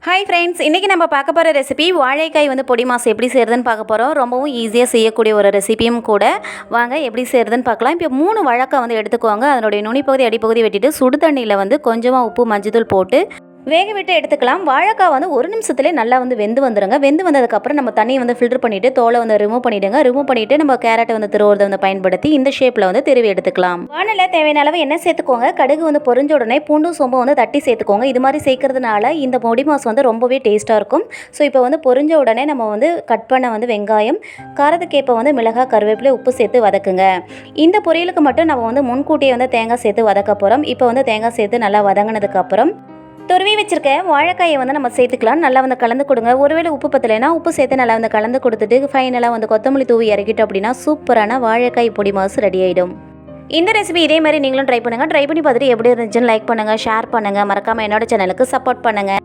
Hi friends, இன்றைக்கி நம்ம பார்க்க போகிற ரெசிபி வாழைக்காய் பொடி மாஸ் எப்படி செய்கிறதுன்னு பார்க்க போகிறோம். ரொம்பவும் ஈஸியாக செய்யக்கூடிய ஒரு ரெசிபியும் கூட. வாங்க எப்படி செய்கிறதுன்னு பார்க்கலாம். இப்போ 3 வாழைக்காய் எடுத்துக்கோங்க. அதனுடைய நுனிப்பகுதி அடிப்பகுதி வெட்டிட்டு சுடு தண்ணியில் கொஞ்சமாக உப்பு மஞ்சத்தூள் போட்டு வேக விட்டு எடுத்துக்கலாம். வாழைக்காய் 1 நிமிஷத்துலேயே நல்லா வெந்து வந்துடுங்க. வெந்து வந்ததுக்கப்புறம் நம்ம தண்ணியை ஃபில்டர் பண்ணிவிட்டு தோலை ரிமூவ் பண்ணிவிடுங்க. ரிமூவ் பண்ணிவிட்டு நம்ம கேரட்டை திருவுறதை பயன்படுத்தி இந்த ஷேப்பில் திருவி எடுத்துக்கலாம். வானலில் தேவையான அளவு எண்ணெய் சேர்த்துக்கோங்க. கடுகு பொரிஞ்ச உடனே பூண்டும் சோம்பும் தட்டி சேர்த்துக்கோங்க. இது மாதிரி சேர்க்கறதுனால இந்த பொடி மாஸ் ரொம்பவே டேஸ்ட்டாக இருக்கும். ஸோ இப்போ பொரிஞ்ச உடனே நம்ம கட் பண்ண வெங்காயம், காரத்துக்கேற்ப மிளகாய், கருவேப்பிலை, உப்பு சேர்த்து வதக்குங்க. இந்த பொரியலுக்கு மட்டும் நம்ம முன்கூட்டியே தேங்காய் சேர்த்து வதக்க போகிறோம். இப்போ தேங்காய் சேர்த்து நல்லா வதங்கினதுக்கப்புறம் துருவி வச்சிருக்க வாழைக்காயை நம்ம சேர்த்துக்கலாம். நல்லா கலந்து கொடுங்க. ஒருவேளை உப்பு பத்தலைன்னா உப்பு சேர்த்து நல்லா கலந்து கொடுத்துட்டு ஃபைனலாக கொத்தமல்லி தூவி இறக்கிட்டோம் அப்படின்னா சூப்பரான வாழைக்காய் பொடி மாஸ் ரெடி ஆகிடும். இந்த ரெசிபி இதே மாதிரி நீங்களும் ட்ரை பண்ணுங்கள். ட்ரை பண்ணி பார்த்துட்டு எப்படி இருந்துச்சுன்னு லைக் பண்ணுங்கள், ஷேர் பண்ணுங்கள். மறக்காமல் என்னோட சேனலுக்கு சப்போர்ட் பண்ணுங்கள்.